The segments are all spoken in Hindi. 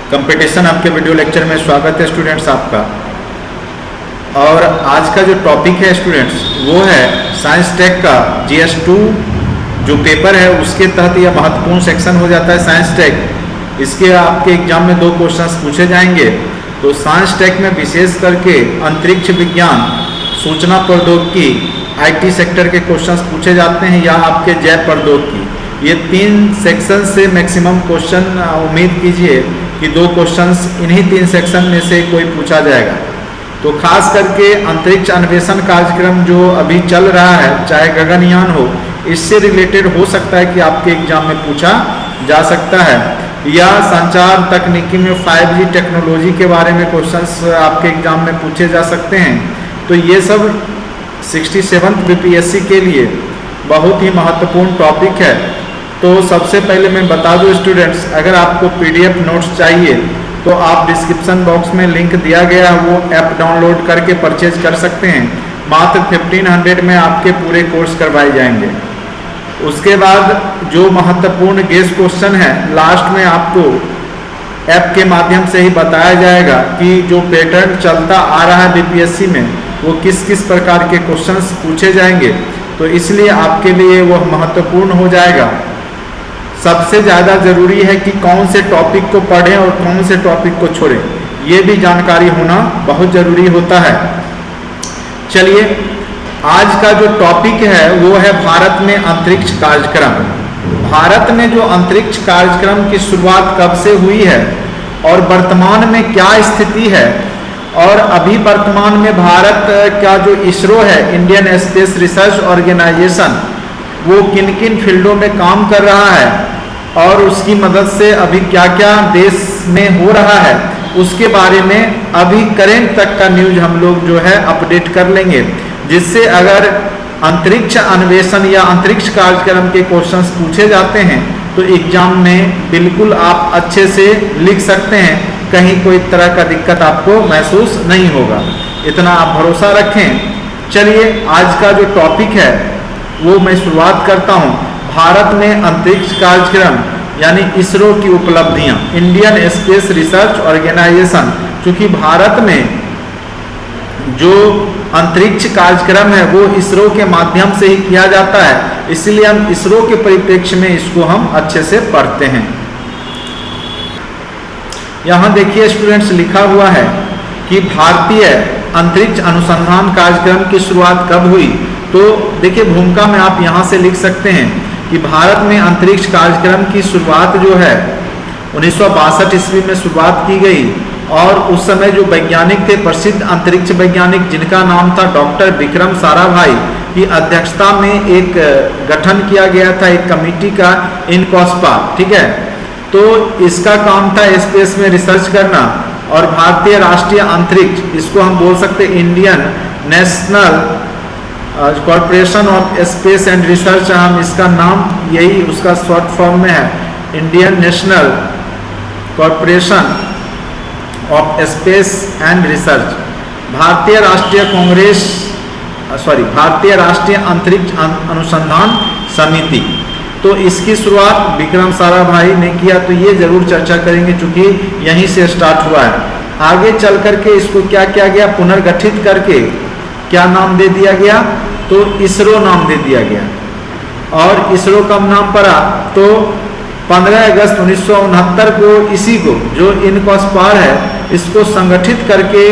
कंपटीशन आपके वीडियो लेक्चर में स्वागत है स्टूडेंट्स आपका। और आज का जो टॉपिक है स्टूडेंट्स वो है साइंस टेक का GS2 जो पेपर है उसके तहत यह महत्वपूर्ण सेक्शन हो जाता है साइंस टेक। इसके आपके एग्जाम में 2 क्वेश्चंस पूछे जाएंगे। तो साइंस टेक में विशेष करके अंतरिक्ष विज्ञान, सूचना प्रौद्योगिकी, IT सेक्टर के क्वेश्चंस पूछे जाते हैं या आपके जैव प्रौद्योगिकी। ये 3 सेक्शन से मैक्सिमम क्वेश्चन उम्मीद कीजिए कि 2 क्वेश्चंस इन्हीं 3 सेक्शन में से कोई पूछा जाएगा। तो खास करके अंतरिक्ष अन्वेषण कार्यक्रम जो अभी चल रहा है, चाहे गगनयान हो, इससे रिलेटेड हो सकता है कि आपके एग्जाम में पूछा जा सकता है। या संचार तकनीकी में 5G टेक्नोलॉजी के बारे में क्वेश्चंस आपके एग्जाम में पूछे जा सकते हैं। तो ये सब 67th BPSC के लिए बहुत ही महत्वपूर्ण टॉपिक है। तो सबसे पहले मैं बता दूं स्टूडेंट्स, अगर आपको PDF नोट्स चाहिए तो आप डिस्क्रिप्शन बॉक्स में लिंक दिया गया है, वो ऐप डाउनलोड करके परचेज कर सकते हैं। मात्र 1500 में आपके पूरे कोर्स करवाए जाएंगे। उसके बाद जो महत्वपूर्ण गेस क्वेश्चन है लास्ट में आपको ऐप के माध्यम से ही बताया जाएगा कि जो पैटर्न चलता आ रहा है BPSC में वो किस किस प्रकार के क्वेश्चंस पूछे जाएंगे। तो इसलिए आपके लिए वह महत्वपूर्ण हो जाएगा। सबसे ज़्यादा ज़रूरी है कि कौन से टॉपिक को पढ़ें और कौन से टॉपिक को छोड़ें, ये भी जानकारी होना बहुत ज़रूरी होता है। चलिए, आज का जो टॉपिक है वो है भारत में अंतरिक्ष कार्यक्रम। भारत में जो अंतरिक्ष कार्यक्रम की शुरुआत कब से हुई है और वर्तमान में क्या स्थिति है, और अभी वर्तमान में भारत का जो ISRO है, इंडियन स्पेस रिसर्च ऑर्गेनाइजेशन, वो किन किन फील्डों में काम कर रहा है और उसकी मदद से अभी क्या क्या देश में हो रहा है, उसके बारे में अभी करेंट तक का न्यूज हम लोग जो है अपडेट कर लेंगे, जिससे अगर अंतरिक्ष अन्वेषण या अंतरिक्ष कार्यक्रम के क्वेश्चंस पूछे जाते हैं तो एग्जाम में बिल्कुल आप अच्छे से लिख सकते हैं, कहीं कोई तरह का दिक्कत आपको महसूस नहीं होगा, इतना आप भरोसा रखें। चलिए, आज का जो टॉपिक है वो मैं शुरुआत करता हूँ। भारत में अंतरिक्ष कार्यक्रम यानी ISRO की उपलब्धियाँ, इंडियन स्पेस रिसर्च ऑर्गेनाइजेशन। चूँकि भारत में जो अंतरिक्ष कार्यक्रम है वो ISRO के माध्यम से ही किया जाता है, इसलिए हम ISRO के परिप्रेक्ष्य में इसको हम अच्छे से पढ़ते हैं। यहाँ देखिए स्टूडेंट्स, लिखा हुआ है कि भारतीय अंतरिक्ष अनुसंधान कार्यक्रम की शुरुआत कब हुई। तो देखिए, भूमिका में आप यहाँ से लिख सकते हैं कि भारत में अंतरिक्ष कार्यक्रम की शुरुआत जो है 1962 ईस्वी में शुरुआत की गई। और उस समय जो वैज्ञानिक थे, प्रसिद्ध अंतरिक्ष वैज्ञानिक जिनका नाम था डॉक्टर विक्रम साराभाई की अध्यक्षता में एक गठन किया गया था, एक कमेटी का, इनकॉस्पा, ठीक है। तो इसका काम था स्पेस में रिसर्च करना। और भारतीय राष्ट्रीय अंतरिक्ष, इसको हम बोल सकते Indian national corporation of space and research, हम इसका नाम यही उसका शॉर्ट फॉर्म में है, Indian national corporation of space and research. भारतीय राष्ट्रीय अंतरिक्ष अनुसंधान समिति। तो इसकी शुरुआत विक्रम साराभाई ने किया। तो ये जरूर चर्चा करेंगे चूंकि यहीं से स्टार्ट हुआ है। आगे चल करके इसको क्या किया गया, पुनर्गठित करके क्या नाम दे दिया गया, तो ISRO नाम दे दिया गया। और ISRO कब नाम पड़ा, तो 15 अगस्त 1969 को इसी को जो इनकॉस्पार है इसको संगठित करके,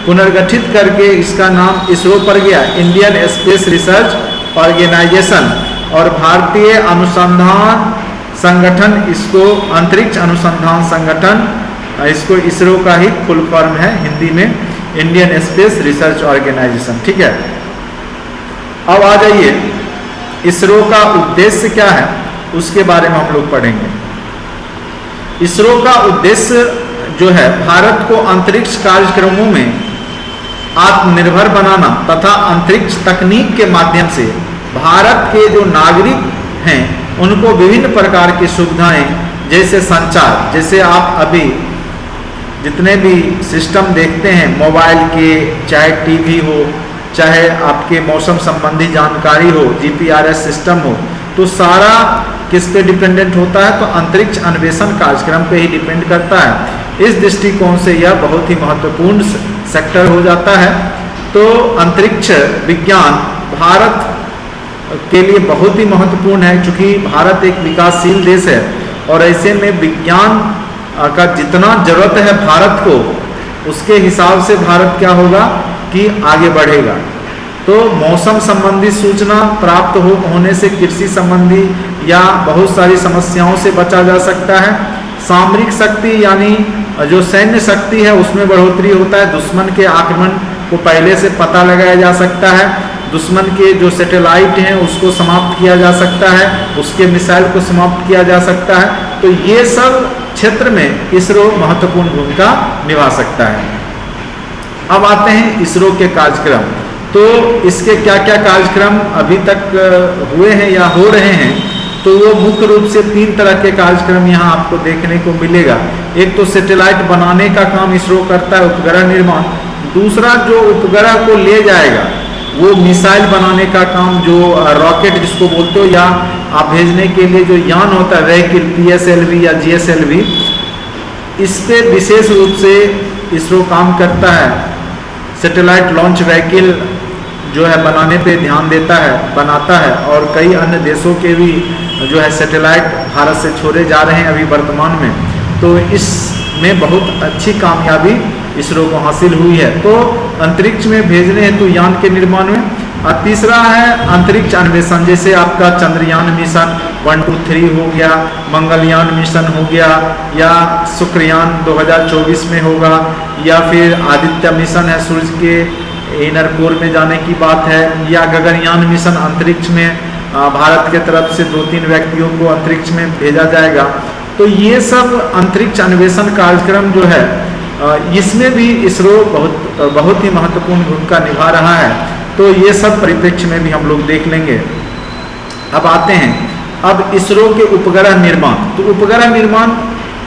पुनर्गठित करके इसका नाम ISRO पड़ गया, इंडियन स्पेस रिसर्च ऑर्गेनाइजेशन। और भारतीय अनुसंधान संगठन, इसको अंतरिक्ष अनुसंधान संगठन, इसको ISRO का ही फुल फॉर्म है हिंदी में, इंडियन स्पेस रिसर्च ऑर्गेनाइजेशन, ठीक है। अब आ जाइए, ISRO का उद्देश्य क्या है उसके बारे में हम लोग पढ़ेंगे। ISRO का उद्देश्य जो है भारत को अंतरिक्ष कार्यक्रमों में आत्मनिर्भर बनाना तथा अंतरिक्ष तकनीक के माध्यम से भारत के जो नागरिक हैं उनको विभिन्न प्रकार की सुविधाएं, जैसे संचार, जैसे आप अभी जितने भी सिस्टम देखते हैं मोबाइल के, चाहे TV हो, चाहे आपके मौसम संबंधी जानकारी हो, GPRS सिस्टम हो, तो सारा किस पे डिपेंडेंट होता है, तो अंतरिक्ष अन्वेषण कार्यक्रम पे ही डिपेंड करता है। इस दृष्टिकोण से यह बहुत ही महत्वपूर्ण सेक्टर हो जाता है। तो अंतरिक्ष विज्ञान भारत के लिए बहुत ही महत्वपूर्ण है, क्योंकि भारत एक विकासशील देश है और ऐसे में विज्ञान का जितना जरूरत है भारत को, उसके हिसाब से भारत क्या होगा कि आगे बढ़ेगा। तो मौसम संबंधी सूचना प्राप्त होने से कृषि संबंधी या बहुत सारी समस्याओं से बचा जा सकता है। सामरिक शक्ति यानी जो सैन्य शक्ति है उसमें बढ़ोतरी होता है। दुश्मन के आक्रमण को पहले से पता लगाया जा सकता है। दुश्मन के जो सैटेलाइट हैं उसको समाप्त किया जा सकता है, उसके मिसाइल को समाप्त किया जा सकता है। तो ये सब क्षेत्र में इसरो महत्वपूर्ण भूमिका निभा सकता है। अब आते हैं इसरो के कार्यक्रम। तो इसके क्या क्या कार्यक्रम अभी तक हुए हैं या हो रहे हैं, तो वो मुख्य रूप से 3 तरह के कार्यक्रम यहाँ आपको देखने को मिलेगा। एक तो सैटेलाइट बनाने का काम इसरो करता है, उपग्रह निर्माण। दूसरा जो उपग्रह को ले जाएगा वो मिसाइल बनाने का काम, जो रॉकेट जिसको बोलते हो, या आप भेजने के लिए जो यान होता है व्हीकल PSLV या GSLV, इस पे विशेष रूप से इसरो काम करता है। सैटेलाइट लॉन्च व्हीकल जो है बनाने पे ध्यान देता है, बनाता है, और कई अन्य देशों के भी जो है सैटेलाइट भारत से छोड़े जा रहे हैं अभी वर्तमान में। तो इसमें बहुत अच्छी कामयाबी इसरो को हासिल हुई है। तो अंतरिक्ष में भेजने हेतु यान के निर्माण में। और तीसरा है अंतरिक्ष अन्वेषण, जैसे आपका चंद्रयान मिशन 1, 2, 3 हो गया, मंगलयान मिशन हो गया, या शुक्रयान 2024 में होगा, या फिर आदित्य मिशन है, सूर्य के इनर कोर में जाने की बात है, या गगनयान मिशन अंतरिक्ष में भारत के तरफ से 2-3 व्यक्तियों को अंतरिक्ष में भेजा जाएगा। तो ये सब अंतरिक्ष अन्वेषण कार्यक्रम जो है इसमें भी इसरो बहुत ही महत्वपूर्ण भूमिका निभा रहा है। तो ये सब परिप्रेक्ष्य में भी हम लोग देख लेंगे। अब आते हैं अब इसरो के उपग्रह निर्माण। तो उपग्रह निर्माण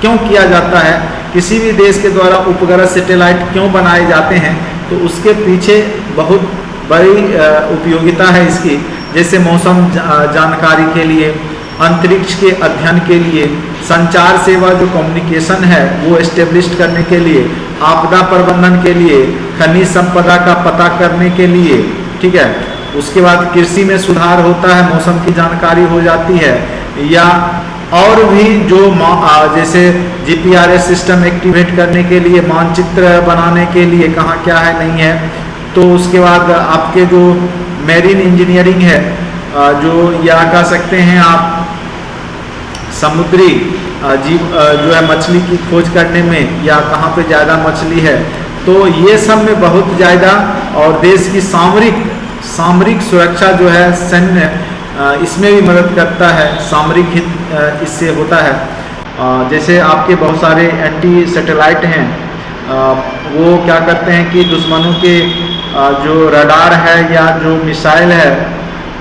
क्यों किया जाता है, किसी भी देश के द्वारा उपग्रह सैटेलाइट क्यों बनाए जाते हैं, तो उसके पीछे बहुत बड़ी उपयोगिता है इसकी। जैसे मौसम जानकारी के लिए, अंतरिक्ष के अध्ययन के लिए, संचार सेवा जो कम्युनिकेशन है वो एस्टेब्लिश करने के लिए, आपदा प्रबंधन के लिए, खनिज संपदा का पता करने के लिए, ठीक है। उसके बाद कृषि में सुधार होता है, मौसम की जानकारी हो जाती है, या और भी जो जैसे GPRS सिस्टम एक्टिवेट करने के लिए, मानचित्र बनाने के लिए कहाँ क्या है नहीं है। तो उसके बाद आपके जो मैरीन इंजीनियरिंग है, जो या कह सकते हैं आप समुद्री जीव जो है मछली की खोज करने में, या कहाँ पे ज़्यादा मछली है, तो ये सब में बहुत ज़्यादा, और देश की सामरिक सुरक्षा जो है सैन्य इसमें भी मदद करता है, सामरिक हित इससे होता है। जैसे आपके बहुत सारे एंटी सैटेलाइट हैं, वो क्या करते हैं कि दुश्मनों के जो रडार है या जो मिसाइल है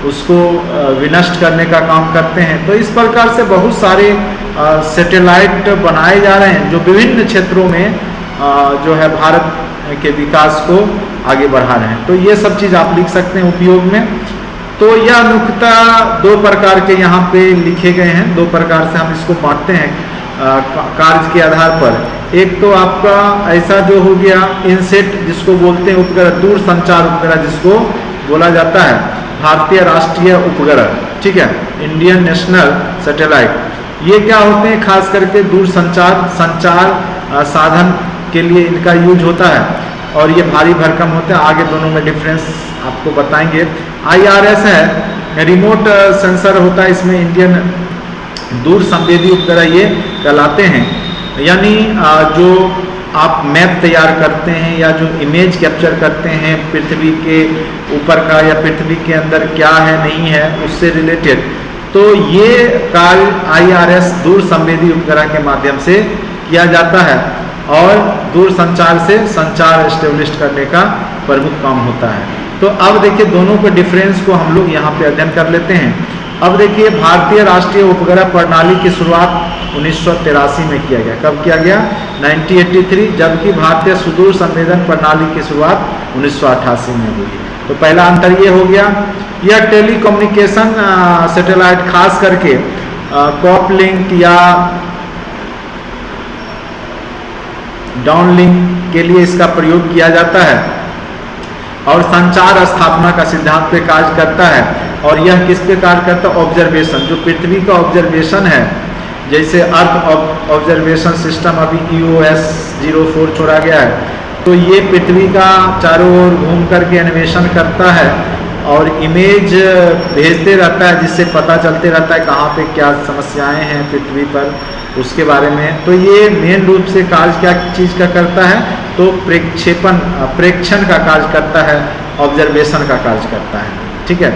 उसको विनष्ट करने का काम करते हैं। तो इस प्रकार से बहुत सारे सैटेलाइट बनाए जा रहे हैं जो विभिन्न क्षेत्रों में जो है भारत के विकास को आगे बढ़ा रहे हैं। तो ये सब चीज़ आप लिख सकते हैं उपयोग में। तो यह मुख्यतः 2 प्रकार के यहाँ पे लिखे गए हैं, 2 प्रकार से हम इसको बांटते हैं कार्य के आधार पर। एक तो आपका ऐसा जो हो गया इनसेट जिसको बोलते हैं उपग्रह, दूर संचार उपग्रह जिसको बोला जाता है, भारतीय राष्ट्रीय उपग्रह, ठीक है, इंडियन नेशनल सैटेलाइट। ये क्या होते हैं, खास करके दूर संचार साधन के लिए इनका यूज होता है, और ये भारी भरकम होते हैं। आगे दोनों में डिफरेंस आपको बताएंगे। IRS है, रिमोट सेंसर होता है, इसमें इंडियन दूर संवेदी उपग्रह ये कहलाते हैं। यानी जो आप मैप तैयार करते हैं या जो इमेज कैप्चर करते हैं पृथ्वी के ऊपर का या पृथ्वी के अंदर क्या है नहीं है उससे रिलेटेड, तो ये कार्य IRS दूर संवेदी उपग्रह के माध्यम से किया जाता है, और दूर संचार से संचार एस्टेब्लिश करने का प्रमुख काम होता है। तो अब देखिए दोनों के डिफरेंस को हम लोग यहाँ पे अध्ययन कर लेते हैं। अब देखिए भारतीय राष्ट्रीय उपग्रह प्रणाली की शुरुआत 1983 में किया गया। कब किया गया? 1983। जबकि भारतीय सुदूर संवेदन प्रणाली की शुरुआत 1988 में हुई। तो पहला अंतर ये हो गया। यह टेलीकम्युनिकेशन सैटेलाइट खास करके कॉपलिंक या डाउनलिंक के लिए इसका प्रयोग किया जाता है और संचार स्थापना का सिद्धांत पे कार्य करता है। और यह किस पे कार्य करता है? ऑब्जर्वेशन, जो पृथ्वी का ऑब्जर्वेशन है, जैसे अर्थ ऑब्जर्वेशन सिस्टम अभी EOS 04 छोड़ा गया है, तो ये पृथ्वी का चारों ओर घूम करके अन्वेषण करता है और इमेज भेजते रहता है, जिससे पता चलते रहता है कहाँ पे क्या समस्याएं हैं पृथ्वी पर, उसके बारे में। तो ये मेन रूप से कार्य क्या चीज़ का करता है? तो प्रेक्षण का कार्य करता है, ऑब्जर्वेशन का कार्य करता है, ठीक है।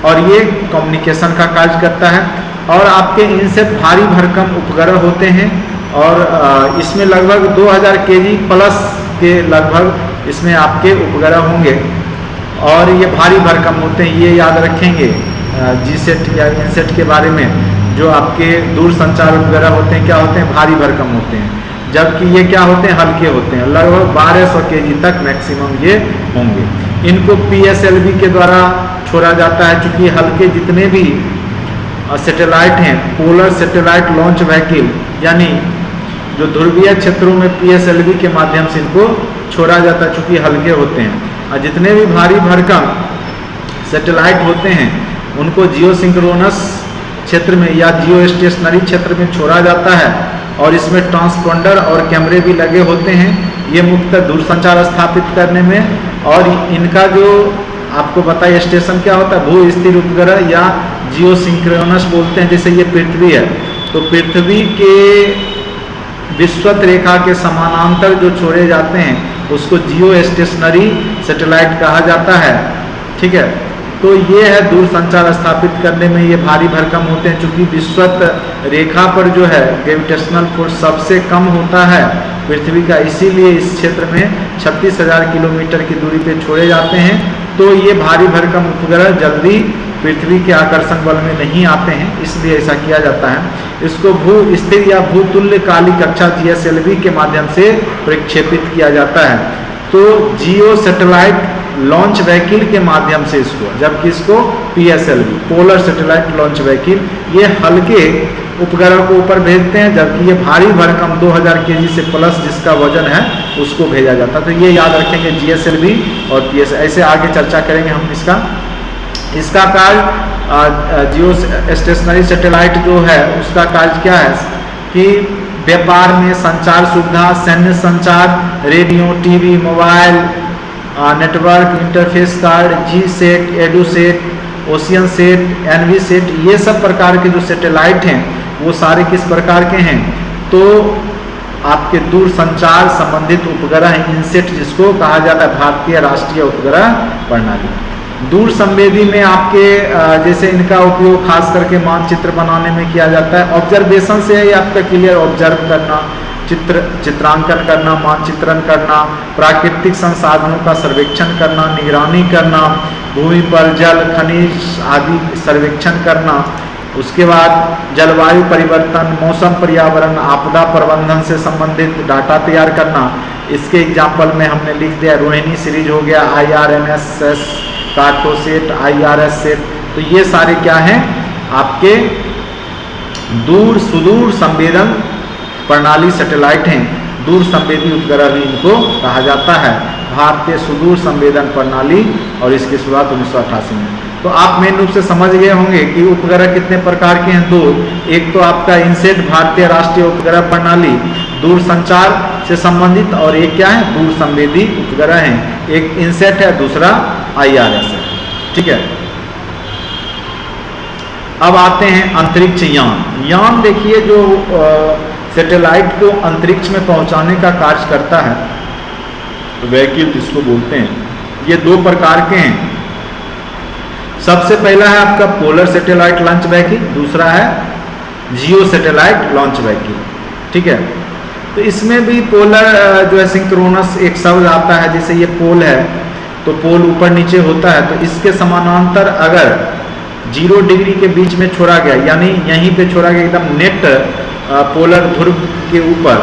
और ये कम्युनिकेशन का कार्य करता है। और आपके इनसे भारी भरकम उपग्रह होते हैं और इसमें लगभग 2000 kg प्लस के लगभग इसमें आपके उपग्रह होंगे और ये भारी भरकम होते हैं। ये याद रखेंगे GSAT या इनसेट के बारे में। जो आपके दूर संचार उपग्रह होते हैं क्या होते हैं? भारी भरकम होते हैं, जबकि ये क्या होते हैं? हल्के होते हैं। लगभग 1200 kg तक मैक्सिमम ये होंगे। इनको PSLV के द्वारा छोड़ा जाता है, क्योंकि हल्के जितने भी सैटेलाइट हैं, पोलर सैटेलाइट लॉन्च व्हीकल, यानी जो ध्रुवीय क्षेत्रों में PSLV के माध्यम से इनको छोड़ा जाता है, चूँकि हल्के होते हैं। और जितने भी भारी भरकम सैटेलाइट होते हैं उनको जियो सिंक्रोनस क्षेत्र में या जियो स्टेशनरी क्षेत्र में छोड़ा जाता है और इसमें ट्रांसपोंडर और कैमरे भी लगे होते हैं। ये मुख्यतः दूरसंचार स्थापित करने में, और इनका जो आपको बताइए स्टेशन क्या होता है? भू स्थिर उपग्रह या जियो सिंक्रोनस बोलते हैं। जैसे ये पृथ्वी है, तो पृथ्वी के विश्वत रेखा के समानांतर जो छोड़े जाते हैं उसको जियो स्टेशनरी सैटेलाइट कहा जाता है, ठीक है। तो ये है दूर संचार स्थापित करने में ये भारी भरकम होते हैं, चूँकि विश्वत रेखा पर जो है ग्रेविटेशनल फोर्स सबसे कम होता है पृथ्वी का, इसीलिए इस क्षेत्र में 36,000 किलोमीटर की दूरी पे छोड़े जाते हैं। तो ये भारी भरकम उपग्रह जल्दी पृथ्वी के आकर्षण बल में नहीं आते हैं, इसलिए ऐसा किया जाता है। इसको भू स्थिर या भूतुल्य काली कक्षा GSLV के माध्यम से प्रक्षेपित किया जाता है। तो जियो सैटेलाइट लॉन्च व्हीकल के माध्यम से इसको, जबकि इसको PSLV polar satellite launch vehicle, ये हल्के उपग्रह को ऊपर भेजते हैं, जबकि ये भारी भरकम 2000 kg से प्लस जिसका वजन है उसको भेजा जाता है। तो ये याद रखेंगे GSLV और PS। ऐसे आगे चर्चा करेंगे हम इसका कार्य जियो स्टेशनरी सैटेलाइट जो है उसका कार्य क्या है कि व्यापार में संचार सुविधा, सैन्य संचार, radio, TV, mobile network, interface card, GSAT, EduSat, OceanSat, EnviSat, ये सब प्रकार के जो सैटेलाइट हैं वो सारे किस प्रकार के हैं? तो आपके दूर संचार संबंधित उपग्रह इनसेट, जिसको कहा जाता है भारतीय राष्ट्रीय उपग्रह प्रणाली। दूर संवेदी में आपके जैसे इनका उपयोग खास करके मानचित्र बनाने में किया जाता है। ऑब्जर्वेशन से ही आपका क्लियर ऑब्जर्व करना, चित्रांकन करना, मानचित्रण करना, प्राकृतिक संसाधनों का सर्वेक्षण करना, निगरानी करना, भूमि पर जल खनिज आदि सर्वेक्षण करना, उसके बाद जलवायु परिवर्तन, मौसम, पर्यावरण, आपदा प्रबंधन से संबंधित डाटा तैयार करना। इसके एग्जाम्पल में हमने लिख दिया, रोहिणी सीरीज हो गया, IRNSS, कार्टोसेट, IRSSat। तो ये सारे क्या हैं? आपके दूर सुदूर संवेदन प्रणाली सैटेलाइट हैं। दूर संवेदी उपग्रह भी इनको कहा जाता है, भारतीय सुदूर संवेदन प्रणाली, और इसकी शुरुआत 1988 में। तो आप मेन रूप से समझ गए होंगे कि उपग्रह कितने प्रकार के हैं? दो। एक तो आपका इनसेट भारतीय राष्ट्रीय उपग्रह प्रणाली दूर संचार से संबंधित, और एक क्या है? दूर संवेदी उपग्रह हैं। एक इनसेट है, दूसरा IRS है, ठीक है। अब आते हैं अंतरिक्ष यान। यान देखिए जो सैटेलाइट को अंतरिक्ष में पहुंचाने का कार्य करता है, व्हीकल जिसको बोलते हैं, ये दो प्रकार के हैं। सबसे पहला है आपका पोलर सैटेलाइट लॉन्च व्हीकल, दूसरा है जियो सैटेलाइट लॉन्च व्हीकल, ठीक है। तो इसमें भी पोलर जो है सिंक्रोनस एक शब्द आता है, जैसे ये पोल है तो पोल ऊपर नीचे होता है, तो इसके समानांतर अगर 0 डिग्री के बीच में छोड़ा गया, यानी यहीं पे छोड़ा गया एकदम नेट पोलर ध्रुव के ऊपर,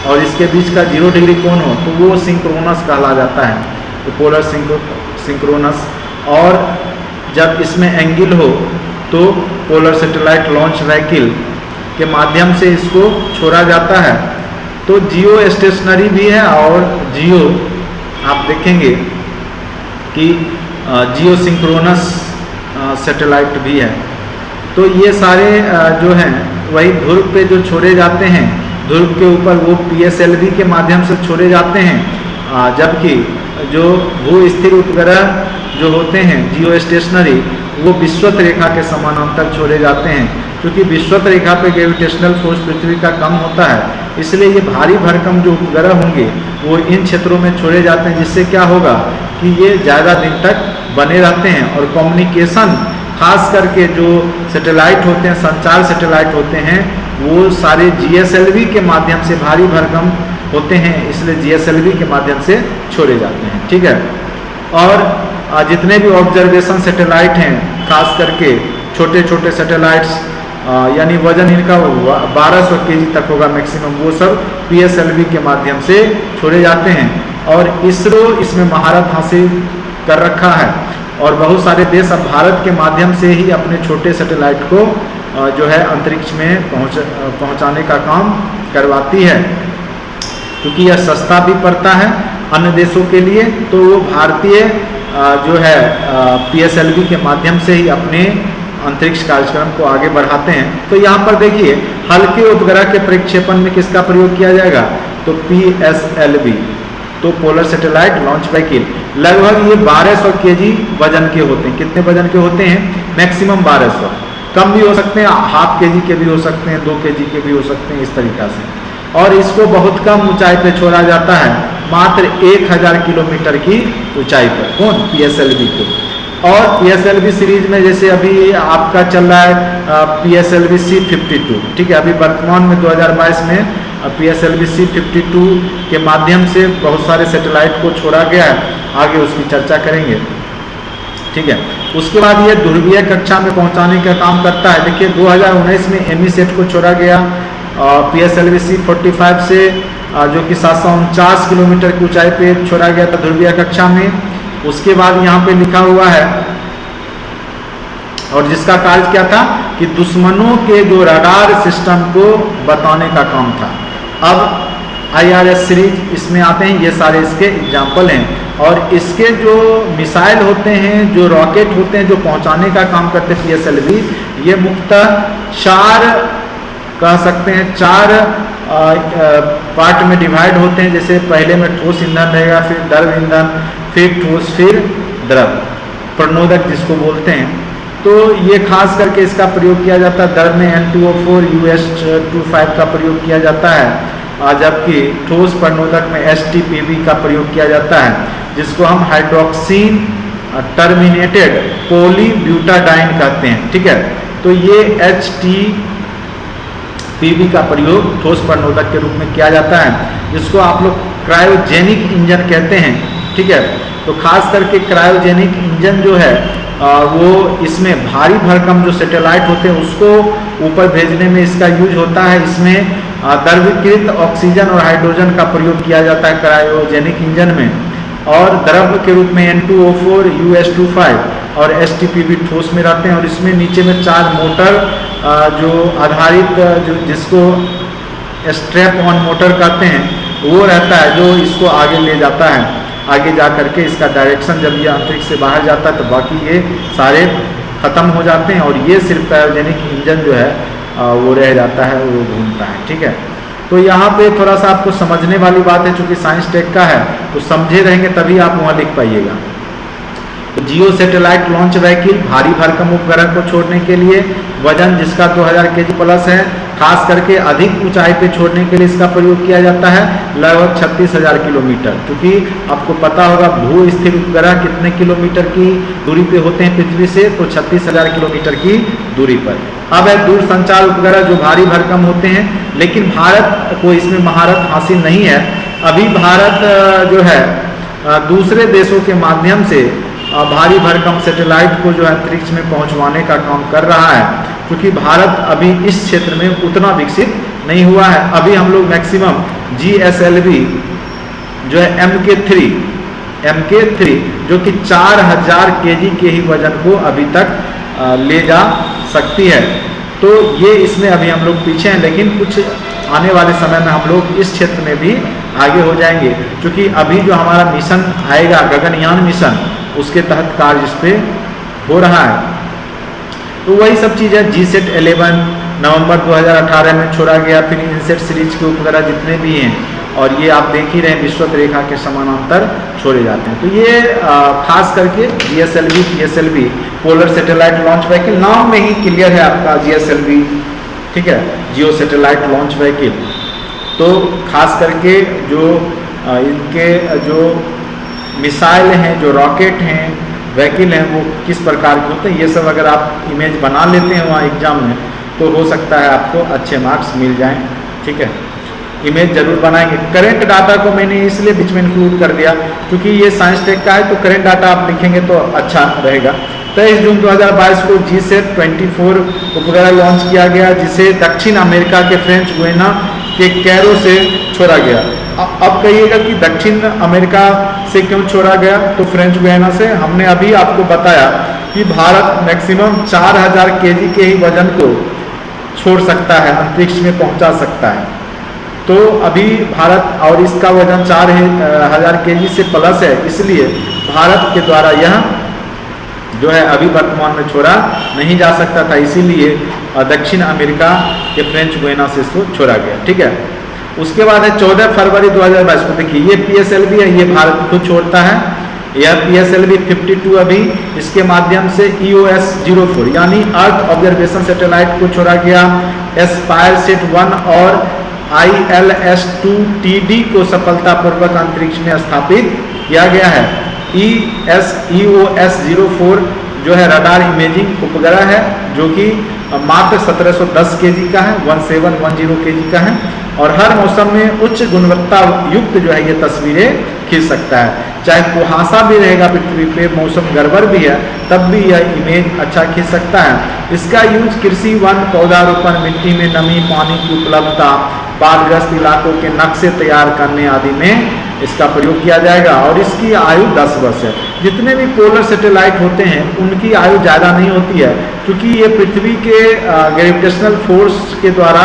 और इसके बीच का 0 डिग्री कोण हो, तो वो सिंक्रोनस कहला जाता है, तो पोलर सिंक्रोनस। और जब इसमें एंगल हो तो पोलर सैटेलाइट लॉन्च व्हीकल के माध्यम से इसको छोड़ा जाता है। तो जियो स्टेशनरी भी है और जियो आप देखेंगे कि जियो सिंक्रोनस सैटेलाइट भी है। तो ये सारे जो हैं वही ध्रुव पे जो छोड़े जाते हैं, ध्रुव के ऊपर वो PSLV के माध्यम से छोड़े जाते हैं, जबकि जो भू स्थिर उपग्रह जो होते हैं जियो स्टेशनरी वो विषुवत रेखा के समानांतर छोड़े जाते हैं। क्योंकि विषुवत रेखा पे ग्रेविटेशनल फोर्स पृथ्वी का कम होता है, इसलिए ये भारी भरकम जो उपग्रह होंगे वो इन क्षेत्रों में छोड़े जाते हैं, जिससे क्या होगा कि ये ज़्यादा दिन तक बने रहते हैं और कम्युनिकेशन, खास करके जो सैटेलाइट होते हैं, संचार सैटेलाइट होते हैं, वो सारे GSLV के माध्यम से भारी भरकम होते हैं, इसलिए GSLV के माध्यम से छोड़े जाते हैं। ठीक है। और जितने भी ऑब्जर्वेशन सैटेलाइट हैं, खास करके छोटे छोटे सैटेलाइट्स, यानी वजन इनका 1200 kg तक होगा मैक्सिमम, वो सब PSLV के माध्यम से छोड़े जाते हैं। और इसरो इसमें महारत हासिल कर रखा है और बहुत सारे देश अब भारत के माध्यम से ही अपने छोटे सैटेलाइट को जो है अंतरिक्ष में पहुंचाने का काम करवाती है, क्योंकि यह सस्ता भी पड़ता है अन्य देशों के लिए। तो वो भारतीय जो है PSLV के माध्यम से ही अपने अंतरिक्ष कार्यक्रम को आगे बढ़ाते हैं। तो यहाँ पर देखिए हल्के उपग्रह के प्रक्षेपण में किसका प्रयोग किया जाएगा, तो PSLV, तो पोलर सैटेलाइट लॉन्च व्हीकल। लगभग ये 1200 kg वजन के होते हैं। कितने वजन के होते हैं, मैक्सिमम 1200, कम भी हो सकते हैं, ½ kg के भी हो सकते हैं, 2 kg के भी हो सकते हैं, इस तरीक़ा से। और इसको बहुत कम ऊंचाई पे छोड़ा जाता है, मात्र 1000 किलोमीटर की ऊंचाई पर। कौन, PSLV को। और PSLV सीरीज में जैसे अभी आपका चल रहा है PSLV C52, ठीक है। अभी वर्तमान में 2022 में PSLV C52 के माध्यम से बहुत सारे सैटेलाइट को छोड़ा गया है, आगे उसकी चर्चा करेंगे। ठीक है। उसके बाद ये ध्रुवीय कक्षा में पहुंचाने का काम करता है। देखिए 2019 में एमीसेट को छोड़ा गया PSLV C45 से, जो कि 749 किलोमीटर की ऊंचाई पे छोड़ा गया था ध्रुवीय कक्षा में। उसके बाद यहाँ पे लिखा हुआ है, और जिसका कार्य क्या था कि दुश्मनों के जो रडार सिस्टम को बताने का काम था। अब IRS सीरीज इसमें आते हैं, ये सारे इसके एग्जाम्पल हैं। और इसके जो मिसाइल होते हैं, जो रॉकेट होते हैं, जो पहुंचाने का काम करते हैं PSLV, ये मुख्यतः 4 कह सकते हैं 4 पार्ट में डिवाइड होते हैं। जैसे पहले में ठोस ईंधन रहेगा, फिर द्रव ईंधन, फिर ठोस, फिर द्रव, प्रणोदक जिसको बोलते हैं। तो ये खास करके इसका प्रयोग किया जाता है। द्रव में N2O4 US25 का प्रयोग किया जाता है, जबकि ठोस प्रणोदक में STPB का प्रयोग किया जाता है, जिसको हम हाइड्रोक्सिन टर्मिनेटेड पॉलीब्यूटाडाइन कहते हैं। ठीक है। तो ये HTPB का प्रयोग ठोस प्रणोदक के रूप में किया जाता है, जिसको आप लोग क्रायोजेनिक इंजन कहते हैं। ठीक है। तो खास करके क्रायोजेनिक इंजन जो है वो इसमें भारी भरकम जो सैटेलाइट होते हैं उसको ऊपर भेजने में इसका यूज होता है। इसमें द्रवीकृत ऑक्सीजन और हाइड्रोजन का प्रयोग किया जाता है क्रायोजेनिक इंजन में, और द्रव के रूप में N2O4 US25 और STPB ठोस में रहते हैं। और इसमें नीचे में 4 मोटर जो आधारित, जो जिसको स्ट्रैप ऑन मोटर कहते हैं, वो रहता है, जो इसको आगे ले जाता है। आगे जा करके इसका डायरेक्शन जब ये अंतरिक्ष से बाहर जाता है तो बाकी ये सारे ख़त्म हो जाते हैं, और ये सिर्फ क्रायोजेनिक इंजन जो है वो रह जाता है, वो घूमता है। ठीक है। तो यहाँ पे थोड़ा सा आपको समझने वाली बात है, चूँकि साइंस टेक का है तो समझे रहेंगे तभी आप वहाँ लिख पाइएगा। तो जियो सैटेलाइट लॉन्च व्हीकल भारी भरकम उपग्रह को छोड़ने के लिए, वजन जिसका 2000 kg प्लस है, खास करके अधिक ऊंचाई पे छोड़ने के लिए इसका प्रयोग किया जाता है, लगभग 36,000 किलोमीटर। क्योंकि आपको पता होगा भू स्थिर उपग्रह कितने किलोमीटर की दूरी पे होते हैं पृथ्वी से, तो 36,000 किलोमीटर की दूरी पर। अब है दूरसंचार उपग्रह जो भारी भरकम होते हैं, लेकिन भारत को इसमें महारत हासिल नहीं है। अभी भारत जो है दूसरे देशों के माध्यम से भारी भरकम सैटेलाइट को जो अंतरिक्ष में पहुंचवाने का काम कर रहा है, क्योंकि भारत अभी इस क्षेत्र में उतना विकसित नहीं हुआ है। अभी हम लोग मैक्सिमम GSLV जो है MK3 जो कि 4000 kg के ही वजन को अभी तक ले जा सकती है। तो ये इसमें अभी हम लोग पीछे हैं, लेकिन कुछ आने वाले समय में हम लोग इस क्षेत्र में भी आगे हो जाएंगे, क्योंकि अभी जो हमारा मिशन आएगा गगनयान मिशन, उसके तहत कार्य इस पे हो रहा है। तो वही सब चीज़ है। GSAT 11 नवंबर 2018 में छोड़ा गया, फिर इनसेट सीरीज के उपग्रह जितने भी हैं, और ये आप देख ही रहे हैं विश्वत रेखा के समानांतर छोड़े जाते हैं। तो ये खास करके GSLV PSLV polar satellite launch vehicle, नाम में ही क्लियर है आपका GSLV, ठीक है, जियो सैटेलाइट लॉन्च व्हीकल। तो खास करके जो इनके जो मिसाइल हैं, जो रॉकेट हैं, व्हीकल हैं, वो किस प्रकार के होते हैं, ये सब अगर आप इमेज बना लेते हैं वहाँ एग्जाम में, तो हो सकता है आपको अच्छे मार्क्स मिल जाएं, ठीक है। इमेज जरूर बनाएंगे। करंट डाटा को मैंने इसलिए बीच में इंक्लूड कर दिया क्योंकि ये साइंस टेक का है, तो करंट डाटा आप लिखेंगे तो अच्छा रहेगा। 23 जून 2022 को GSAT 24 उपग्रह लॉन्च किया गया, जिसे दक्षिण अमेरिका के फ्रेंच गुयाना के कैरो से छोड़ा गया। अब कहिएगा कि दक्षिण अमेरिका से क्यों छोड़ा गया, तो फ्रेंच गुयाना से। हमने अभी आपको बताया कि भारत मैक्सिमम 4000 kg के ही वजन को छोड़ सकता है, अंतरिक्ष में पहुंचा सकता है। तो अभी भारत, और इसका वजन 4000 kg से प्लस है, इसलिए भारत के द्वारा यह जो है अभी वर्तमान में छोड़ा नहीं जा सकता था, इसीलिए दक्षिण अमेरिका के फ्रेंच गुयाना से इसको छोड़ा गया, ठीक है। उसके बाद है 14 फरवरी 2022 को, देखिए ये PSLV है, ये भारत को छोड़ता है, यह PSLV 52 अभी इसके माध्यम से EOS 04 यानी अर्थ ऑब्जर्वेशन सैटेलाइट को छोड़ा गया। एस्पायरसेट 1 और ILS-2TD को सफलतापूर्वक अंतरिक्ष में स्थापित किया गया है। EOS 04 जो है रडार इमेजिंग उपग्रह है, जो कि मात्र 1710 kg का है, 1710 kg का है, और हर मौसम में उच्च गुणवत्ता युक्त जो है ये तस्वीरें खींच सकता है। चाहे कुहासा भी रहेगा पृथ्वी पे, मौसम गड़बड़ भी है, तब भी यह इमेज अच्छा खींच सकता है। इसका यूज कृषि, वन, पौधारोपण, मिट्टी में नमी, पानी की उपलब्धता, बाढ़ग्रस्त इलाकों के नक्शे तैयार करने आदि में इसका प्रयोग किया जाएगा, और इसकी आयु 10 वर्ष है। जितने भी पोलर सैटेलाइट होते हैं उनकी आयु ज़्यादा नहीं होती है, क्योंकि ये पृथ्वी के ग्रेविटेशनल फोर्स के द्वारा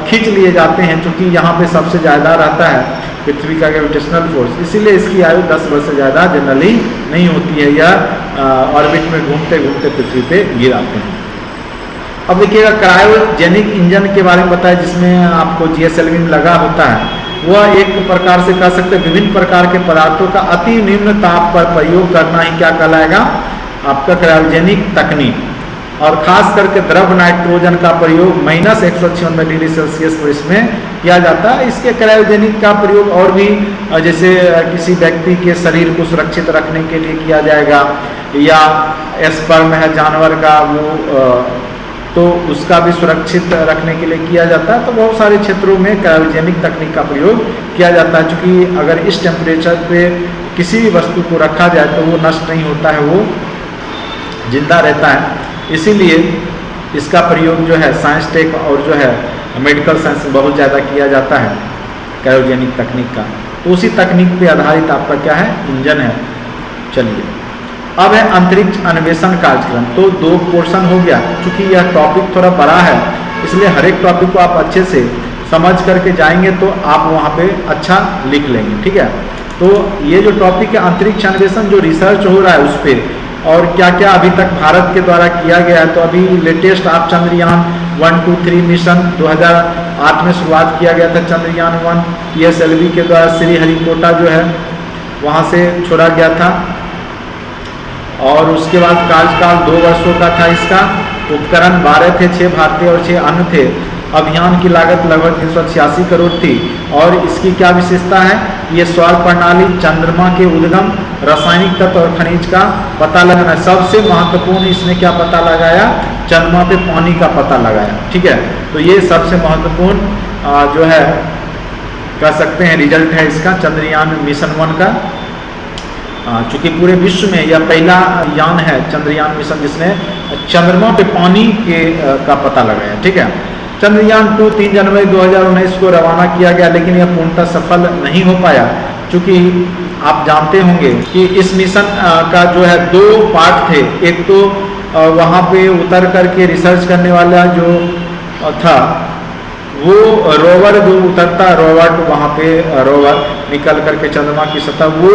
खींच लिए जाते हैं, क्योंकि यहाँ पे सबसे ज़्यादा रहता है पृथ्वी का ग्रेविटेशनल फोर्स, इसीलिए इसकी आयु 10 वर्ष से ज़्यादा जनरली नहीं होती है। यह ऑर्बिट में घूमते घूमते पृथ्वी पे गिर आते हैं। अब देखिएगा क्रायोजेनिक इंजन के बारे में बताया, जिसमें आपको GSLV में लगा होता है। वह एक प्रकार से कह सकते हैं विभिन्न प्रकार के पदार्थों का अति निम्न ताप पर प्रयोग करना ही क्या कहलाएगा, आपका क्रायोजेनिक तकनीक। और खास करके द्रव नाइट्रोजन का प्रयोग -196 डिग्री सेल्सियस पर इसमें किया जाता है। इसके क्रायोजेनिक का प्रयोग और भी, जैसे किसी व्यक्ति के शरीर को सुरक्षित रखने के लिए किया जाएगा, या स्पर्म है जानवर का, वो तो उसका भी सुरक्षित रखने के लिए किया जाता है। तो बहुत सारे क्षेत्रों में क्रायोजेनिक तकनीक का प्रयोग किया जाता है, क्योंकि अगर इस टेम्परेचर पे किसी भी वस्तु को रखा जाए तो वो नष्ट नहीं होता है, वो जिंदा रहता है। इसीलिए इसका प्रयोग जो है साइंस टेक और जो है मेडिकल साइंस में बहुत ज़्यादा किया जाता है क्रायोजेनिक तकनीक का। तो उसी तकनीक पे आधारित आपका क्या है, इंजन है। चलिए अब है अंतरिक्ष अन्वेषण कार्यक्रम। तो 2 पोर्शन हो गया, क्योंकि यह टॉपिक थोड़ा बड़ा है, इसलिए हर एक टॉपिक को आप अच्छे से समझ करके जाएंगे तो आप वहाँ पे अच्छा लिख लेंगे, ठीक है। तो ये जो टॉपिक है अंतरिक्ष अन्वेषण, जो रिसर्च हो रहा है उस पर, और क्या क्या अभी तक भारत के द्वारा किया गया है। तो अभी लेटेस्ट आप चंद्रयान 1, 2, 3 मिशन 2008 में शुरुआत किया गया था। चंद्रयान 1 PSLV के द्वारा श्रीहरिकोटा जो है वहाँ से छोड़ा गया था, और उसके बाद कार्यकाल 2 वर्षों का था इसका। उपकरण 12 थे, 6 भारतीय और 6 अन्य थे। अभियान की लागत लगभग 386 करोड़ थी। और इसकी क्या विशेषता है, ये सौर प्रणाली, चंद्रमा के उद्गम, रासायनिक तत्व और खनिज का पता लगाना। सबसे महत्वपूर्ण इसने क्या पता लगाया, चंद्रमा पे पानी का पता लगाया, ठीक है। तो ये सबसे महत्वपूर्ण जो है कह सकते हैं रिजल्ट है इसका, चंद्रयान मिशन 1 का। चूँकि पूरे विश्व में यह पहला यान है चंद्रयान मिशन जिसने चंद्रमा पे पानी का पता लगाया, ठीक है। चंद्रयान 2 3 जनवरी 2019 को रवाना किया गया, लेकिन यह पूर्णतः सफल नहीं हो पाया, क्योंकि आप जानते होंगे कि इस मिशन का जो है 2 पार्ट थे। एक तो वहाँ पे उतर करके रिसर्च करने वाला जो था वो रोवर जो उतरता है, रोवर वहाँ पे रोवर निकल करके चंद्रमा की सतह, वो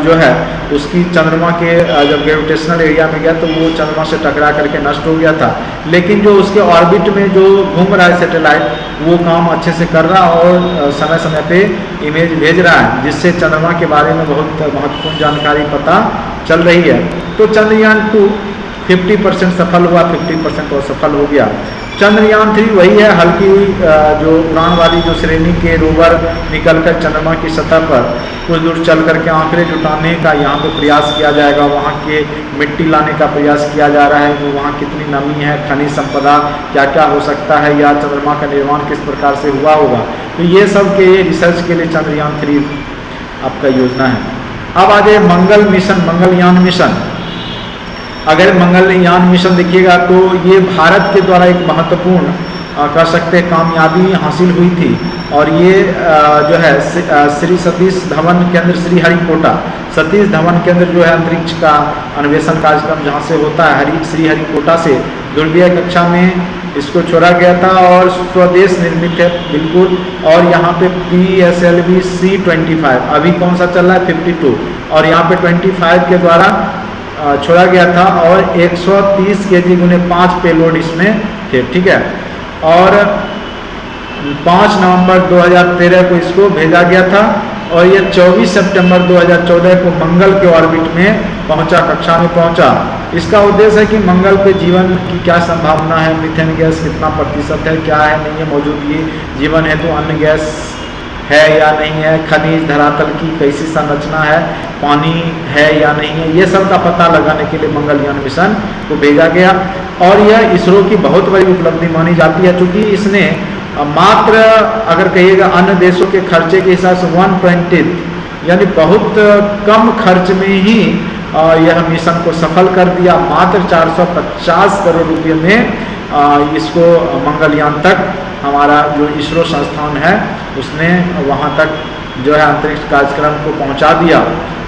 जो है उसकी चंद्रमा के जब ग्रेविटेशनल एरिया में गया तो वो चंद्रमा से टकरा करके नष्ट हो गया था। लेकिन जो उसके ऑर्बिट में जो घूम रहा है सैटेलाइट, वो काम अच्छे से कर रहा और समय समय पे इमेज भेज रहा है, जिससे चंद्रमा के बारे में बहुत महत्वपूर्ण जानकारी पता चल रही है। तो चंद्रयान 2 50% सफल हुआ, 50% असफल हो गया। चंद्रयान 3 वही है, हल्की हुई जो उड़ान वाली जो श्रेणी के रोवर निकलकर चंद्रमा की सतह पर कुछ दूर चल करके आंकड़े जुटाने का यहाँ पे प्रयास किया जाएगा। वहाँ के मिट्टी लाने का प्रयास किया जा रहा है कि वहाँ कितनी नमी है, खनिज संपदा क्या क्या हो सकता है, या चंद्रमा का निर्माण किस प्रकार से हुआ होगा। तो ये सब के रिसर्च के लिए चंद्रयान 3 आपका योजना है। अब आ जाए मंगल मिशन, मंगलयान मिशन। अगर मंगलयान मिशन देखिएगा तो ये भारत के द्वारा एक महत्वपूर्ण कह सकते हैं कामयाबी हासिल हुई थी। और ये जो है श्री सतीश धवन केंद्र श्रीहरिकोटा, सतीश धवन केंद्र जो है अंतरिक्ष का अन्वेषण कार्यक्रम जहाँ से होता है श्रीहरिकोटा से ध्रुवीय कक्षा में इसको छोड़ा गया था और स्वदेश निर्मित है बिल्कुल। और यहाँ पे PSLV C-25 अभी कौन सा चल रहा है 52, और यहाँ पे 25 के द्वारा छोड़ा गया था और 130 kg गुने 5 पेलोड इसमें थे, ठीक है। और 5 नवंबर 2013 को इसको भेजा गया था और ये 24 सितंबर 2014 को मंगल के ऑर्बिट में पहुंचा, कक्षा में पहुंचा। इसका उद्देश्य है कि मंगल पे जीवन की क्या संभावना है, मीथेन गैस कितना प्रतिशत है, क्या है नहीं है मौजूदगी, जीवन है तो अन्य गैस है या नहीं है, खनिज धरातल की कैसी संरचना है, पानी है या नहीं है, ये सब का पता लगाने के लिए मंगलयान मिशन को भेजा गया। और यह इसरो की बहुत बड़ी उपलब्धि मानी जाती है, क्योंकि इसने मात्र अगर कहिएगा अन्य देशों के खर्चे के हिसाब से 1/20 यानी बहुत कम खर्च में ही यह मिशन को सफल कर दिया। मात्र 450 करोड़ रुपये में इसको मंगलयान तक हमारा जो इसरो संस्थान है उसने वहाँ तक जो है अंतरिक्ष कार्यक्रम को पहुँचा दिया।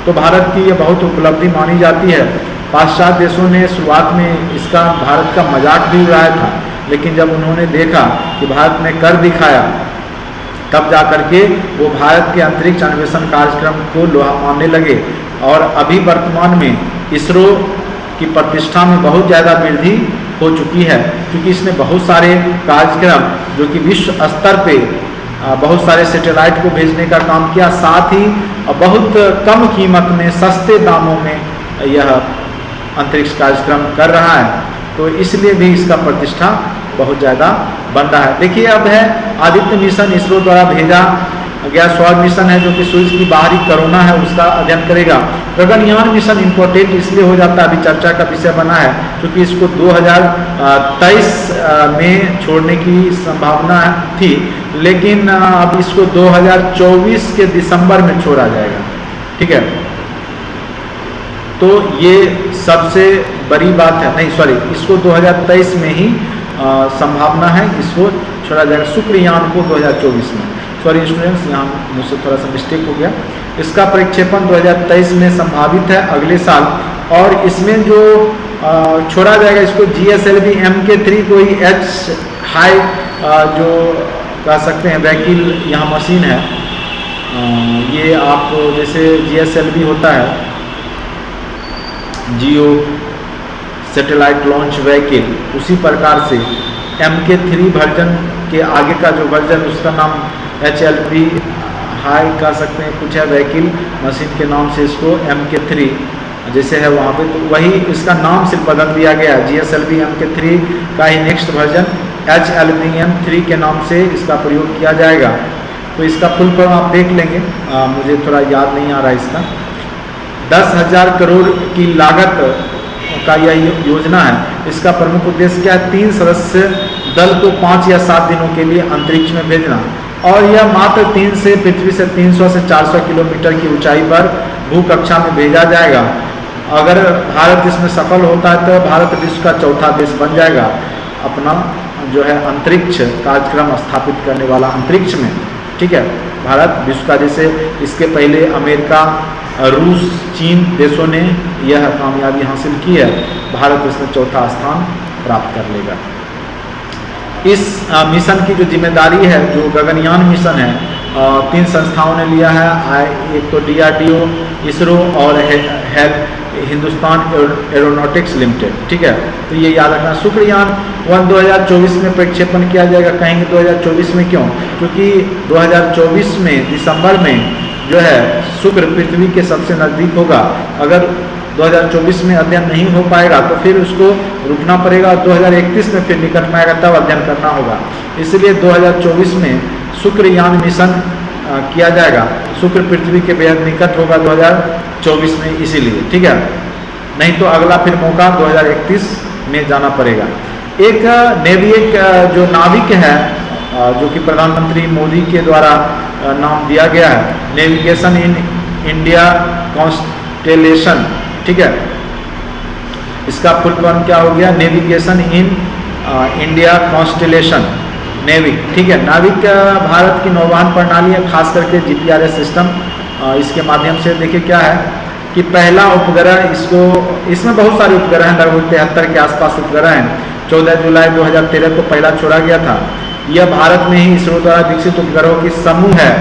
तो भारत की ये बहुत उपलब्धि मानी जाती है। पाश्चात्य देशों ने शुरुआत में इसका भारत का मजाक भी उड़ाया था, लेकिन जब उन्होंने देखा कि भारत ने कर दिखाया तब जा करके वो भारत के अंतरिक्ष अन्वेषण कार्यक्रम को लोहा मानने लगे। और अभी वर्तमान में इसरो की प्रतिष्ठा में बहुत ज़्यादा वृद्धि हो चुकी है, क्योंकि इसने बहुत सारे कार्यक्रम जो कि विश्व स्तर पे बहुत सारे सैटेलाइट को भेजने का काम किया, साथ ही बहुत कम कीमत में सस्ते दामों में यह अंतरिक्ष कार्यक्रम कर रहा है। तो इसलिए भी इसका प्रतिष्ठा बहुत ज़्यादा बन रहा है। देखिए अब है आदित्य मिशन, इसरो द्वारा भेजा गया सौर मिशन है जो कि सूर्य की बाहरी कोरोना है उसका अध्ययन करेगा। गगनयान मिशन इम्पोर्टेंट इसलिए हो जाता है, अभी चर्चा का विषय बना है, क्योंकि इसको 2023 में छोड़ने की संभावना थी, लेकिन अब इसको 2024 के दिसंबर में छोड़ा जाएगा, ठीक है। तो ये सबसे बड़ी बात है, नहीं सॉरी, इसको 2023 में ही संभावना है, इसको छोड़ा जाएगा। शुक्रयान को 2024 में, सॉरी स्टूडेंट्स यहाँ मुझसे थोड़ा सा मिस्टेक हो गया। इसका प्रक्षेपण 2023 में संभावित है, अगले साल। और इसमें जो छोड़ा जाएगा इसको GSLV MK3 कोई H हाई जो कह सकते हैं वहीकल यहाँ मशीन है। ये आप जैसे GSLV होता है जियो सैटेलाइट लॉन्च व्हीकल, उसी प्रकार से MK3 वर्जन के आगे का जो वर्जन उसका नाम HLP हाई कह सकते हैं, कुछ है व्हीकल मशीन के नाम से इसको MK3 जैसे है वहाँ पे, तो वही इसका नाम सिर्फ बदल दिया गया। GSLV MK3 का ही नेक्स्ट वर्जन HLVM3 के नाम से इसका प्रयोग किया जाएगा। तो इसका फुल फॉर्म आप देख लेंगे, मुझे थोड़ा याद नहीं आ रहा इसका। 10,000 करोड़ की लागत का यह योजना है। इसका प्रमुख उद्देश्य क्या है? 3 सदस्य दल को 5 या 7 दिनों के लिए अंतरिक्ष में भेजना, और यह मात्र पृथ्वी से 300 से 400 किलोमीटर की ऊंचाई पर भूकक्षा में भेजा जाएगा। अगर भारत इसमें सफल होता है तो भारत विश्व का चौथा देश बन जाएगा अपना जो है अंतरिक्ष कार्यक्रम स्थापित करने वाला अंतरिक्ष में, ठीक है। भारत विश्व का, जैसे इसके पहले अमेरिका, रूस, चीन देशों ने यह कामयाबी हासिल की है, भारत इसमें चौथा स्थान प्राप्त कर लेगा। इस मिशन की जो जिम्मेदारी है, जो गगनयान मिशन है, 3 संस्थाओं ने लिया है। एक तो DRDO, इसरो और हिंदुस्तान एरोनॉटिक्स लिमिटेड। ठीक है, तो ये याद रखना। शुक्रयान 1 2024 में प्रक्षेपण किया जाएगा। कहेंगे 2024 में क्यों? क्योंकि 2024 में दिसंबर में जो है शुक्र पृथ्वी के सबसे नज़दीक होगा। अगर 2024 में अध्ययन नहीं हो पाएगा तो फिर उसको रुकना पड़ेगा, 2031 में फिर निकट में आएगा, तब अध्ययन करना होगा। इसलिए 2024 में शुक्रयान मिशन किया जाएगा। शुक्र पृथ्वी के बेहद निकट होगा 2024 में, इसीलिए। ठीक है, नहीं तो अगला फिर मौका 2031 में जाना पड़ेगा। एक नेवी, एक जो नाविक है, जो कि प्रधानमंत्री मोदी के द्वारा नाम दिया गया है, नेविगेशन इन इंडिया कॉन्स्टेलेशन। ठीक है, इसका फुल फॉर्म क्या हो गया? Navigation in India constellation, NavIC. ठीक है, नाविक भारत की नौवहन प्रणाली है, खास करके GPRS सिस्टम। इसके माध्यम से देखिए क्या है कि पहला उपग्रह, इसमें बहुत सारे उपग्रह हैं, लगभग 73 के आसपास उपग्रह हैं। 14 जुलाई 2013 को पहला छोड़ा गया था। यह भारत में ही इसरो द्वारा विकसित उपग्रहों की समूह है,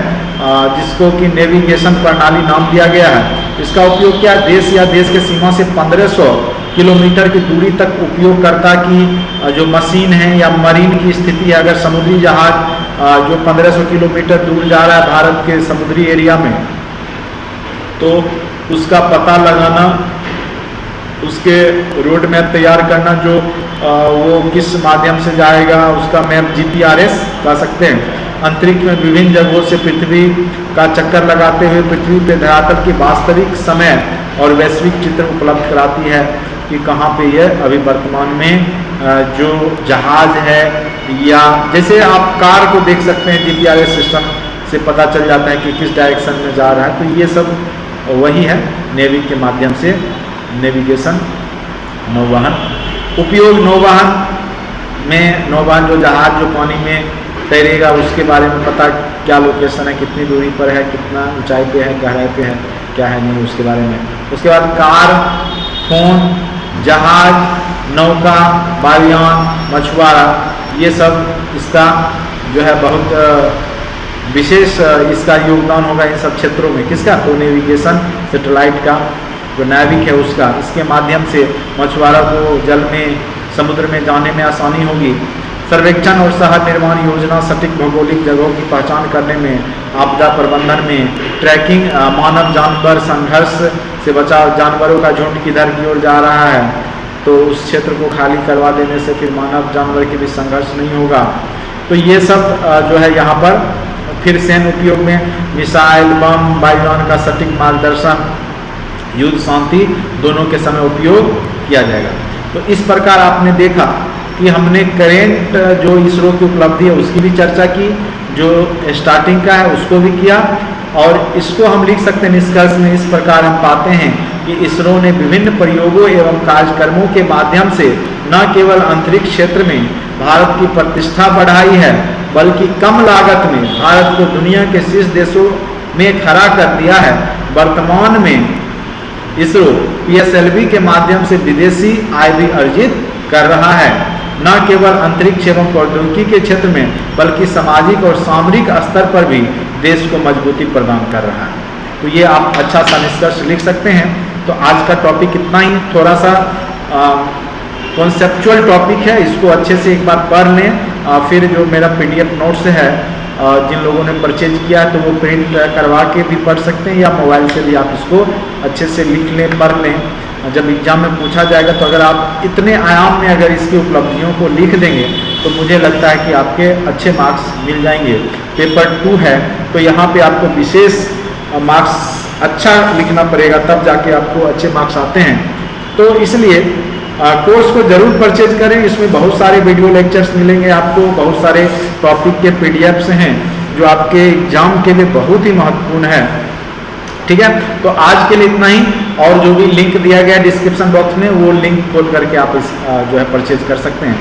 जिसको कि नेविगेशन प्रणाली नाम दिया गया है। इसका उपयोग क्या? देश या देश के सीमा से 1500 किलोमीटर की दूरी तक उपयोगकर्ता की जो मशीन है या मरीन की स्थिति है, अगर समुद्री जहाज जो 1500 किलोमीटर दूर जा रहा है भारत के समुद्री एरिया में, तो उसका पता लगाना, उसके रोड मैप तैयार करना, जो वो किस माध्यम से जाएगा उसका मैप GPRS कह सकते हैं। अंतरिक्ष में विभिन्न जगहों से पृथ्वी का चक्कर लगाते हुए पृथ्वी पे धरातल की वास्तविक समय और वैश्विक चित्र उपलब्ध कराती है कि कहाँ पे यह अभी वर्तमान में जो जहाज है, या जैसे आप कार को देख सकते हैं GPRS सिस्टम से पता चल जाता है कि किस डायरेक्शन में जा रहा है। तो ये सब वही है, नेवी के माध्यम से नेविगेशन, नौवहन। उपयोग नौवहन में, नौवहन जो जहाज जो पानी में तैरेगा उसके बारे में पता, क्या लोकेशन है, कितनी दूरी पर है, कितना ऊंचाई पे है, गहराई पे है, क्या है नहीं, उसके बारे में। उसके बाद कार, फोन, जहाज, नौका, वायुयान, मछुआरा, ये सब इसका जो है बहुत विशेष इसका योगदान होगा इन सब क्षेत्रों में। किसका? तो नेविगेशन सैटेलाइट का जो नाविक है उसका। इसके माध्यम से मछुआरा को जल में, समुद्र में जाने में आसानी होगी। सर्वेक्षण और शहर निर्माण योजना, सटीक भौगोलिक जगहों की पहचान करने में, आपदा प्रबंधन में, ट्रैकिंग, मानव जानवर संघर्ष से बचाव, जानवरों का झुंड किधर की ओर जा रहा है तो उस क्षेत्र को खाली करवा देने से फिर मानव जानवर के बीच संघर्ष नहीं होगा। तो ये सब जो है यहाँ पर। फिर सैन्य उपयोग में मिसाइल, बम, वायुयान का सटीक मार्गदर्शन, युद्ध शांति दोनों के समय उपयोग किया जाएगा। तो इस प्रकार आपने देखा कि हमने करेंट जो इसरो की उपलब्धि है उसकी भी चर्चा की, जो स्टार्टिंग का है उसको भी किया, और इसको हम लिख सकते हैं निष्कर्ष में इस प्रकार हम पाते हैं कि इसरो ने विभिन्न प्रयोगों एवं कार्यक्रमों के माध्यम से न केवल अंतरिक्ष क्षेत्र में भारत की प्रतिष्ठा बढ़ाई है, बल्कि कम लागत में भारत को दुनिया के शीर्ष देशों में खड़ा कर दिया है। वर्तमान में इसरो PSLV के माध्यम से विदेशी आय भी अर्जित कर रहा है, न केवल अंतरिक्ष एवं प्रौद्योगिकी के क्षेत्र में बल्कि सामाजिक और सामरिक स्तर पर भी देश को मजबूती प्रदान कर रहा है। तो ये आप अच्छा सा निष्कर्ष लिख सकते हैं। तो आज का टॉपिक इतना ही, थोड़ा सा कॉन्सेप्चुअल टॉपिक है, इसको अच्छे से एक बार पढ़ लें। फिर जो मेरा PDF नोट्स है, जिन लोगों ने परचेज किया है तो वो प्रिंट करवा के भी पढ़ सकते हैं, या मोबाइल से भी आप इसको अच्छे से लिख लें, पढ़ लें। जब एग्जाम में पूछा जाएगा तो अगर आप इतने आयाम में अगर इसकी उपलब्धियों को लिख देंगे तो मुझे लगता है कि आपके अच्छे मार्क्स मिल जाएंगे। पेपर 2 है तो यहाँ पे आपको विशेष मार्क्स अच्छा लिखना पड़ेगा, तब जाके आपको अच्छे मार्क्स आते हैं। तो इसलिए कोर्स को जरूर परचेज करें। इसमें बहुत सारे वीडियो लेक्चर्स मिलेंगे आपको, बहुत सारे टॉपिक के PDFs हैं जो आपके एग्जाम के लिए बहुत ही महत्वपूर्ण है। ठीक है, तो आज के लिए इतना ही, और जो भी लिंक दिया गया है डिस्क्रिप्शन बॉक्स में वो लिंक खोल करके आप इस जो है परचेज कर सकते हैं।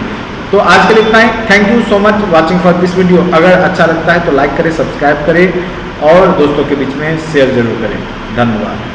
तो आज के लिए इतना ही। Thank you so much watching for this video. अगर अच्छा लगता है तो लाइक करें, सब्सक्राइब करें और दोस्तों के बीच में शेयर जरूर करें। धन्यवाद।